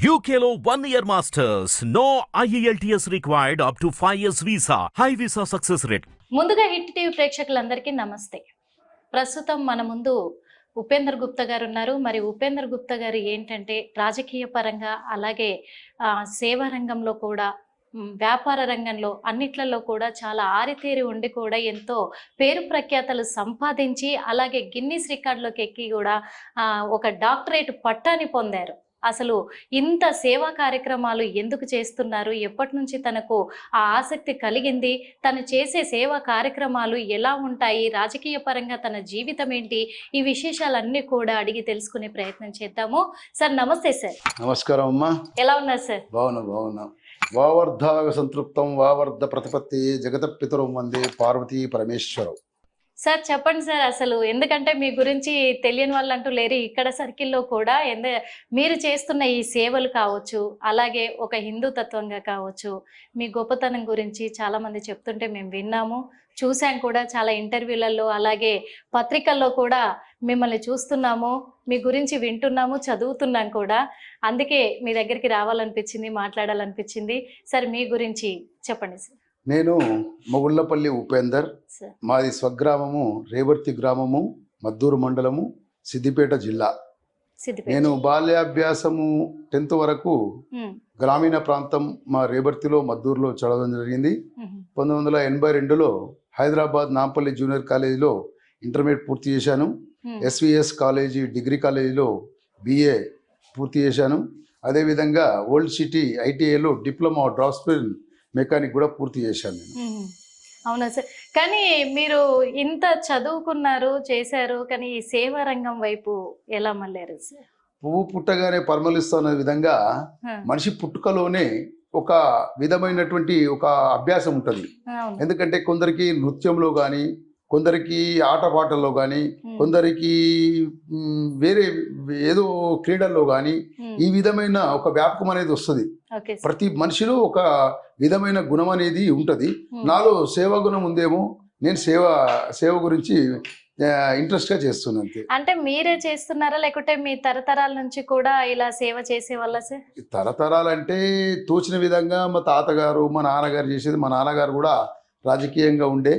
UKLO 1 year masters. No IELTS required up to 5 years visa. High visa success rate. ముందుగా hit TV ప్రేక్షకులందరికీ నమస్తే. ప్రస్తుతం మన ముందు ఉపేందర్ గుప్తా గారు ఉన్నారు. మరి ఉపేందర్ గుప్తా గారు ఏంటంటే రాజకీయ పరంగా అలాగే సేవా రంగంలో కూడా వ్యాపార రంగంలో అన్నిట్లలో కూడా చాలా ఆరితేరి ఉండి కూడా ఎంతో పేరు ప్రఖ్యాతలు సంపాదించి అలాగే గిన్నీస్ రికార్డులోకి ఎక్కి కూడా ఒక డాక్టరేట్ పట్టాని పొందారు. అసలు ఇంత సేవా కార్యక్రమాలు ఎందుకు చేస్తున్నారు, ఎప్పటి నుంచి తనకు ఆ ఆసక్తి కలిగింది, తను చేసే సేవా కార్యక్రమాలు ఎలా ఉంటాయి, రాజకీయ పరంగా తన జీవితం ఏంటి, ఈ విశేషాలన్నీ కూడా అడిగి తెలుసుకునే ప్రయత్నం చేద్దాము. సార్ నమస్తే. సార్ నమస్కారం అమ్మా. ఎలా ఉన్నారు సార్? బాగున్నా. వావర్ధాగ సంతృప్తం వావర్ధ ప్రతిపత్తి జగత పితరం వందే పార్వతీ పరమేశ్వరం. సార్ చెప్పండి సార్, అసలు ఎందుకంటే మీ గురించి తెలియని వాళ్ళు అంటూ లేరు ఇక్కడ సర్కిల్లో కూడా. మీరు చేస్తున్న ఈ సేవలు కావచ్చు, అలాగే ఒక హిందూ తత్వంగా కావచ్చు, మీ గొప్పతనం గురించి చాలామంది చెప్తుంటే మేము విన్నాము, చూసాం కూడా. చాలా ఇంటర్వ్యూలలో అలాగే పత్రికల్లో కూడా మిమ్మల్ని చూస్తున్నాము, మీ గురించి వింటున్నాము, చదువుతున్నాం కూడా. అందుకే మీ దగ్గరికి రావాలనిపించింది, మాట్లాడాలనిపించింది. సార్ మీ గురించి చెప్పండి సార్. నేను మొగుళ్ళపల్లి ఉపేందర్, మాది స్వగ్రామము రేవర్తి గ్రామము, మద్దూరు మండలము, సిద్దిపేట జిల్లా. నేను బాల్యాభ్యాసము 10th వరకు గ్రామీణ ప్రాంతం మా రేవర్తిలో మద్దూరులో చదవడం జరిగింది. 1982లో హైదరాబాద్ నాంపల్లి జూనియర్ కాలేజీలో ఇంటర్మీడియట్ పూర్తి చేశాను. SVS కాలేజీ డిగ్రీ కాలేజీలో BA పూర్తి చేశాను. అదేవిధంగా ఓల్డ్ సిటీ ITIలో డిప్లొమా డ్రాఫ్ట్స్మెన్ మెకానిక్ కూడా పూర్తి చేశాను నేను. అవునా సార్, కానీ మీరు ఇంత చదువుకున్నారు, చేశారు, కానీ ఈ సేవా రంగం వైపు ఎలా మళ్ళారు సార్? పువ్వు పుట్టగానే పరిమళిస్తున్న విధంగా మనిషి పుట్టుకలోనే ఒక విధమైనటువంటి ఒక అభ్యాసం ఉంటుంది. ఎందుకంటే కొందరికి నృత్యంలో కానీ, కొందరికి ఆటపాటల్లో కానీ, కొందరికి వేరే ఏదో క్రీడల్లో కానీ ఈ విధమైన ఒక వ్యాపకం అనేది వస్తుంది. ప్రతి మనిషిలో ఒక విధమైన గుణం అనేది ఉంటుంది. నాలో సేవా గుణం ఉందేమో, నేను సేవ గురించి ఇంట్రెస్ట్ గా చేస్తున్నాను అంతే. అంటే మీరే చేస్తున్నారా లేకుంటే మీ తరతరాల నుంచి కూడా ఇలా సేవ చేసే వాళ్ళ సార్? తరతరాలంటే తోచిన విధంగా మా తాతగారు మా నాన్నగారు చేసేది. మా నాన్నగారు కూడా రాజకీయంగా ఉండే,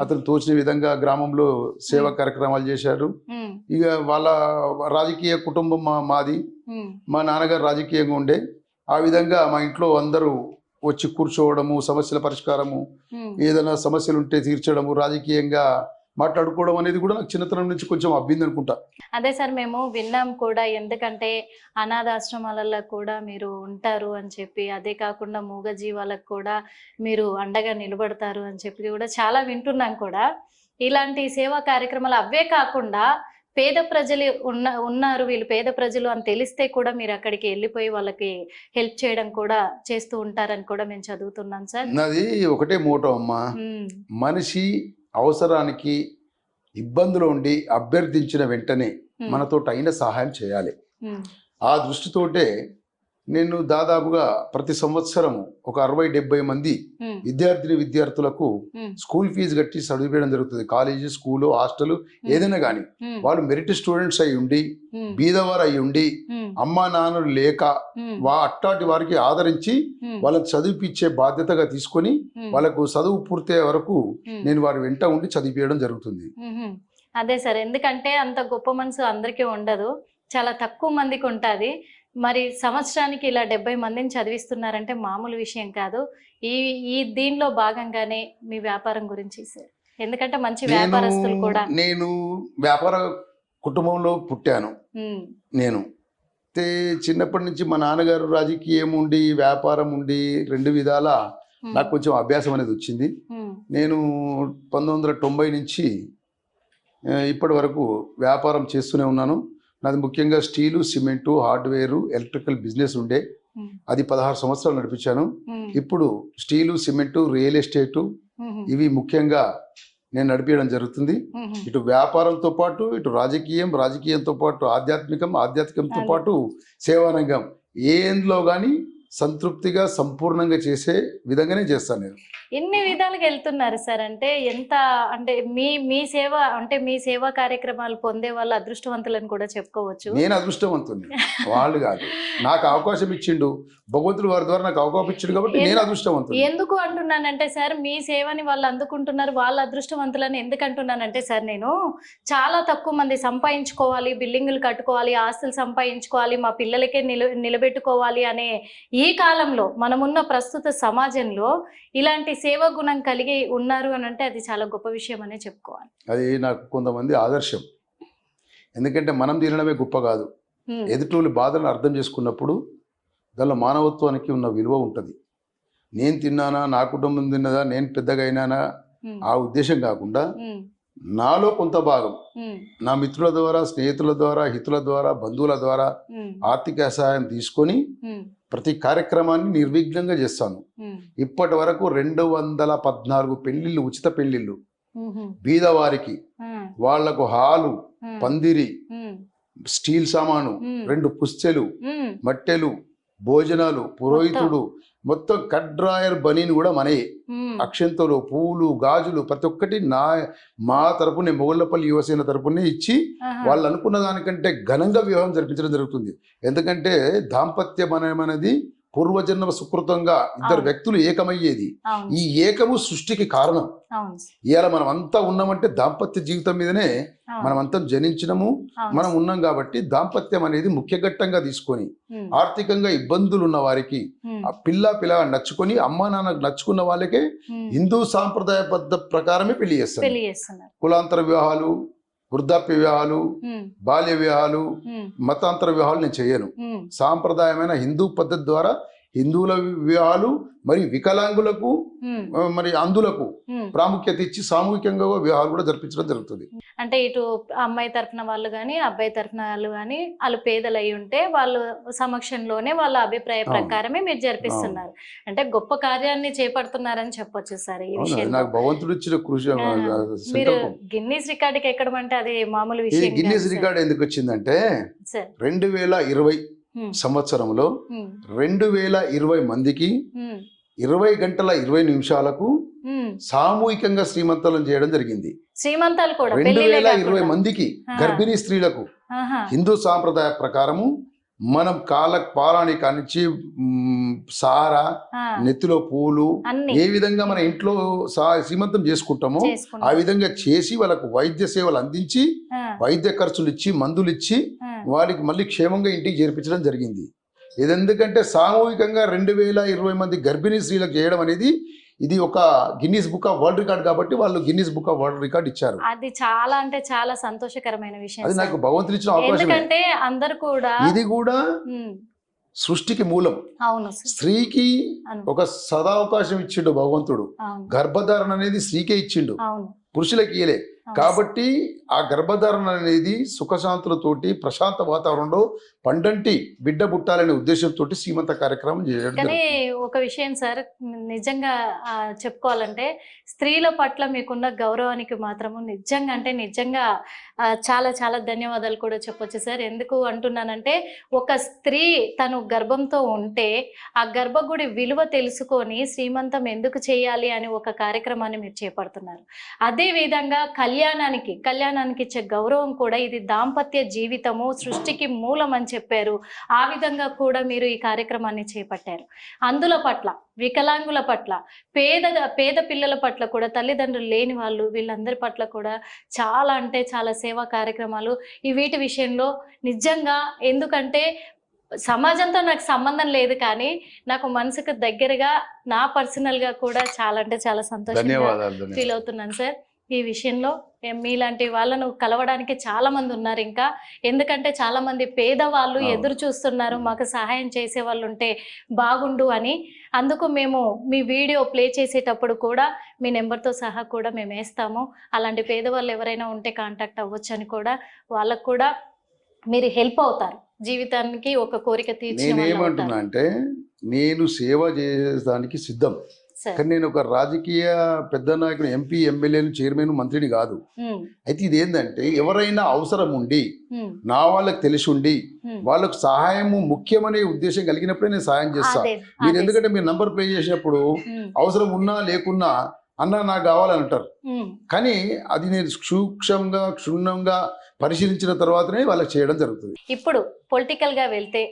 అతను తోచిన విధంగా గ్రామంలో సేవా కార్యక్రమాలు చేశారు. ఇక వాళ్ళ రాజకీయ కుటుంబం మాది. మా నాన్నగారు రాజకీయంగా ఉండే. ఆ విధంగా మా ఇంట్లో అందరూ వచ్చి కూర్చోవడము, సమస్యల పరిష్కారము, ఏదైనా సమస్యలు ఉంటే తీర్చడము, రాజకీయంగా మాట్లాడుకోవడం అనేది కూడా నాకు చిన్నతనం నుంచి కొంచెం అబ్బింది అనుకుంటా. అదే సార్ మేము విన్నాం కూడా, ఎందుకంటే అనాథాశ్రమాలలో కూడా మీరు ఉంటారు అని చెప్పి, అదే కాకుండా మూగ జీవాలకు కూడా మీరు అండగా నిలబడతారు అని చెప్పి కూడా చాలా వింటున్నాం కూడా. ఇలాంటి సేవా కార్యక్రమాలు అవే కాకుండా పేద ప్రజలు ఉన్నారు, వీళ్ళు పేద ప్రజలు అని తెలిస్తే కూడా మీరు అక్కడికి వెళ్ళిపోయి వాళ్ళకి హెల్ప్ చేయడం కూడా చేస్తూ ఉంటారని కూడా మేము చదువుతున్నాం సార్. నాది ఒకటే మోటో అమ్మా, మనిషి అవసరానికి ఇబ్బందులు ఉండి అభ్యర్థించిన వెంటనే మనతో అయిన సహాయం చేయాలి. ఆ దృష్టితోటే నేను దాదాపుగా ప్రతి సంవత్సరం ఒక 60-70 మంది విద్యార్థులకు స్కూల్ ఫీజు కట్టి చదివించడం జరుగుతుంది. కాలేజీ, స్కూలు, హాస్టల్ ఏదైనా కానీ వాళ్ళు మెరిట్ స్టూడెంట్స్ అయి ఉండి, బీదవారు అయి ఉండి, అమ్మా నాన్నలు లేక అట్టాటి వారికి ఆదరించి వాళ్ళని చదివిపించే బాధ్యతగా తీసుకొని వాళ్ళకు చదువు పూర్తయ్యే వరకు నేను వారి వెంట ఉండి చదివించడం జరుగుతుంది. అదే సార్, ఎందుకంటే అంత గొప్ప మనసు అందరికీ ఉండదు, చాలా తక్కువ మందికి ఉంటుంది. మరి సంవత్సరానికి ఇలా 70 మందిని చదివిస్తున్నారంటే మామూలు విషయం కాదు. ఈ దీనిలో భాగంగానే మీ వ్యాపారం గురించి సార్, ఎందుకంటే మంచి వ్యాపారస్తులు కూడా. నేను వ్యాపార కుటుంబంలో పుట్టాను. నేను చిన్నప్పటి నుంచి మా నాన్నగారు రాజకీయం ఉండి వ్యాపారం ఉండి 2 విధాల నాకు కొంచెం అభ్యాసం అనేది వచ్చింది. నేను 1990 నుంచి ఇప్పటి వరకు వ్యాపారం చేస్తూనే ఉన్నాను. నాది ముఖ్యంగా steel, cement, hardware, electrical business ఉండే. అది 16 సంవత్సరాలు నడిపించాను. ఇప్పుడు స్టీలు, సిమెంటు, రియల్ ఎస్టేటు ఇవి ముఖ్యంగా నేను నడిపించడం జరుగుతుంది. ఇటు వ్యాపారంతో పాటు ఇటు రాజకీయంతో పాటు ఆధ్యాత్మికంతో పాటు సేవారంగం ఏందులో కానీ సంతృప్తిగా సంపూర్ణంగా చేసే విధంగానే చేస్తాను నేను. ఎన్ని విధాలుగా వెళ్తున్నారు సార్? అంటే ఎంత అంటే మీ సేవ అంటే మీ సేవా కార్యక్రమాలు పొందే వాళ్ళు అదృష్టవంతులని కూడా చెప్పుకోవచ్చు. నేను అదృష్టవంతుని, వాళ్ళు కాదు. నాకు అవకాశం ఇచ్చిండు భగవంతుడు, వారి ద్వారా నాకు అవకాశం ఇచ్చిండు కాబట్టి నేను అదృష్టవంతుని. ఎందుకు అంటున్నానంటే సార్, మీ సేవని వాళ్ళు అందుకుంటున్నారు, వాళ్ళు అదృష్టవంతులని ఎందుకు అంటున్నానంటే సార్, నేను చాలా తక్కువ మంది సంపాదించుకోవాలి, బిల్డింగులు కట్టుకోవాలి, ఆస్తులు సంపాదించుకోవాలి, మా పిల్లలకే నిలబెట్టుకోవాలి అనే ఈ కాలంలో మనమున్న ప్రస్తుత సమాజంలో ఇలాంటి సేవా గుణం కలిగి ఉన్నారు అని అంటే అది చాలా గొప్ప విషయం అనే చెప్పుకోవాలి. అది నాకు కొంతమంది ఆదర్శం. ఎందుకంటే మనం తినడమే గొప్ప కాదు, ఎదుటి బాధలను అర్థం చేసుకున్నప్పుడు దానిలో మానవత్వానికి ఉన్న విలువ ఉంటుంది. నేను తిన్నానా, నా కుటుంబం తిన్నదా, నేను పెద్దగా అయినానా, ఆ ఉద్దేశం కాకుండా నాలో కొంత భాగం నా మిత్రుల ద్వారా, స్నేహితుల ద్వారా, హితుల ద్వారా, బంధువుల ద్వారా ఆర్థిక సహాయం తీసుకొని ప్రతి కార్యక్రమాన్ని నిర్విఘ్నంగా చేస్తాను. ఇప్పటి వరకు 214 పెళ్లిళ్ళు, ఉచిత పెళ్లిళ్ళు, బీదవారికి, వాళ్లకు హాలు, పందిరి, స్టీల్ సామాను, 2 పుస్తెలు, మట్టెలు, భోజనాలు, పురోహితుడు, మొత్తం కట్ డ్రాయర్ బనీని కూడా మనయే, అక్షంతలు, పూలు, గాజులు, ప్రతి ఒక్కటి మా తరపునే, మొగళ్ళపల్లి యువసేన తరపునే ఇచ్చి వాళ్ళు అనుకున్న దానికంటే ఘనంగా వివాహం జరిపించడం జరుగుతుంది. ఎందుకంటే దాంపత్యం అనేది పూర్వజన్మ సుకృతంగా ఇద్దరు వ్యక్తులు ఏకమయ్యేది. ఈ ఏకము సృష్టికి కారణం. ఇవాళ మనం అంతా ఉన్నామంటే దాంపత్య జీవితం మీదనే మనం అంతా జనించినము, మనం ఉన్నాం. కాబట్టి దాంపత్యం అనేది ముఖ్య ఘట్టంగా తీసుకొని ఆర్థికంగా ఇబ్బందులు ఉన్న వారికి ఆ పిల్ల నచ్చుకొని అమ్మా నాన్నకు నచ్చుకున్న వాళ్ళకే హిందూ సాంప్రదాయబద్ధ ప్రకారమే పెళ్లి చేస్తారు. కులాంతర వివాహాలు, వృద్ధాప్య వివాహాలు, బాల్య వివాహాలు, మతాంతర వివాహాలు నేను చేయను. సాంప్రదాయమైన హిందూ పద్ధతి ద్వారా హిందువుల వివాహాలు మరి వికలాంగులకు మరి అందులకు ప్రాముఖ్యత ఇచ్చి సామూహికంగా వివాహాలు కూడా జరిపించడం జరుగుతుంది. అంటే ఇటు అమ్మాయి తరఫున వాళ్ళు కానీ అబ్బాయి తరఫున వాళ్ళు కానీ వాళ్ళు పేదలు అయి ఉంటే వాళ్ళు సమక్షంలోనే వాళ్ళ అభిప్రాయ ప్రకారమే మీరు జరిపిస్తున్నారు. అంటే గొప్ప కార్యాన్ని చేపడుతున్నారని చెప్పొచ్చు సార్. ఈ విషయం నాకు భగవంతుడు ఇచ్చిన కృషి. మీరు గిన్నీస్ రికార్డుకి ఎక్కడం అంటే అది మామూలు విషయం. గిన్నీస్ రికార్డు ఎందుకు వచ్చిందంటే 2020 సంవత్సరంలో 2020 మందికి 20 గంటల 20 నిమిషాలకు సామూహికంగా శ్రీమంతాలను చేయడం జరిగింది. శ్రీమంతాలు కూడా 2020 మందికి గర్భిణీ స్త్రీలకు హిందూ సాంప్రదాయ ప్రకారము మనం పారాణి కానిచ్చి సారా, నెత్తిలో పూలు, ఏ విధంగా మన ఇంట్లో శ్రీమంతం చేసుకుంటామో ఆ విధంగా చేసి వాళ్ళకు వైద్య సేవలు అందించి వైద్య ఖర్చులు ఇచ్చి మందులు ఇచ్చి వారికి మళ్ళీ క్షేమంగా ఇంటికి చేర్పించడం జరిగింది. ఇది ఎందుకంటే సామూహికంగా 2020 మంది గర్భిణీ స్త్రీలకు చేయడం అనేది ఇది ఒక Guinness book of world record కాబట్టి వాళ్ళు Guinness book of world record ఇచ్చారు. అది చాలా అంటే చాలా సంతోషకరమైన విషయం. అది నాకు భగవంతుడు ఇచ్చిన అవకాశం. ఎందుకంటే అందరూ కూడా ఇది కూడా సృష్టికి మూలం. అవును, స్త్రీకి ఒక సదావకాశం ఇచ్చిండు భగవంతుడు. గర్భధారణ అనేది స్త్రీకే ఇచ్చిండు, పురుషులకి ఇయలే. కాబట్టి ఆ గర్భధారణ అనేది సుఖశాంతులతోటి ప్రశాంత వాతావరణంలో పండంటి బిడ్డ పుట్టాలనే ఉద్దేశంతో శ్రీమంత కార్యక్రమం చేయడం. కానీ ఒక విషయం సార్, నిజంగా చెప్పుకోవాలంటే స్త్రీల పట్ల మీకున్న గౌరవానికి మాత్రము నిజంగా అంటే నిజంగా చాలా చాలా ధన్యవాదాలు కూడా చెప్పొచ్చు సార్. ఎందుకు అంటున్నానంటే ఒక స్త్రీ తను గర్భంతో ఉంటే ఆ గర్భగుడి విలువ తెలుసుకొని శ్రీమంతం ఎందుకు చేయాలి అని ఒక కార్యక్రమాన్ని మీరు చేపడుతున్నారు. అదే విధంగా కళ్యాణానికి ఇచ్చే గౌరవం కూడా ఇది దాంపత్య జీవితము సృష్టికి మూలం అని చెప్పారు. ఆ విధంగా కూడా మీరు ఈ కార్యక్రమాన్ని చేపట్టారు. అందుల పట్ల, వికలాంగుల పట్ల, పేద పిల్లల పట్ల కూడా, తల్లిదండ్రులు లేని వాళ్ళు, వీళ్ళందరి పట్ల కూడా చాలా అంటే చాలా సేవా కార్యక్రమాలు వీటి విషయంలో నిజంగా. ఎందుకంటే సమాజంతో నాకు సంబంధం లేదు కానీ నాకు మనసుకు దగ్గరగా నా పర్సనల్గా కూడా చాలా అంటే చాలా సంతోషంగా ఫీల్ అవుతున్నాను సార్. ఈ విషయంలో మీలాంటి వాళ్ళను కలవడానికి చాలా మంది ఉన్నారు ఇంకా. ఎందుకంటే చాలా మంది పేదవాళ్ళు ఎదురు చూస్తున్నారు మాకు సహాయం చేసే వాళ్ళు ఉంటే బాగుండు అని. అందుకు మేము మీ వీడియో ప్లే చేసేటప్పుడు కూడా మీ నెంబర్తో సహా కూడా మేము వేస్తాము. అలాంటి పేదవాళ్ళు ఎవరైనా ఉంటే కాంటాక్ట్ అవ్వచ్చు అని కూడా, వాళ్ళకు కూడా మీరు హెల్ప్ అవుతారు. జీవితానికి ఒక కోరిక తీర్చిన. నేనేమంటున్నా అంటే నేను సేవ చేయడానికి సిద్ధం సార్. కానీ నేను ఒక రాజకీయ పెద్ద నాయకుడు, ఎంపీ, ఎమ్మెల్యేలు, చైర్మన్, మంత్రిని కాదు. ఉమ్, అయితే ఇది ఏంటంటే ఎవరైనా అవసరం ఉండి ఉమ్, నా వాళ్ళకి తెలిసి ఉండి ఉమ్. వాళ్ళకు సహాయము ముఖ్యమనే ఉద్దేశం కలిగినప్పుడే నేను సహాయం చేస్తా. అదే మీరు అదే. ఎందుకంటే మీరు నంబర్ ప్లే చేసినప్పుడు ఉమ్, అవసరం ఉన్నా లేకున్నా అన్న నాకు కావాలని అంటారు. ఉమ్. కానీ అది నేను సూక్ష్మంగా క్షుణ్ణంగా పరిశీలించిన తర్వాతనే వాళ్ళకి చేయడం జరుగుతుంది. ఇప్పుడు పొలిటికల్ గా వెళ్తే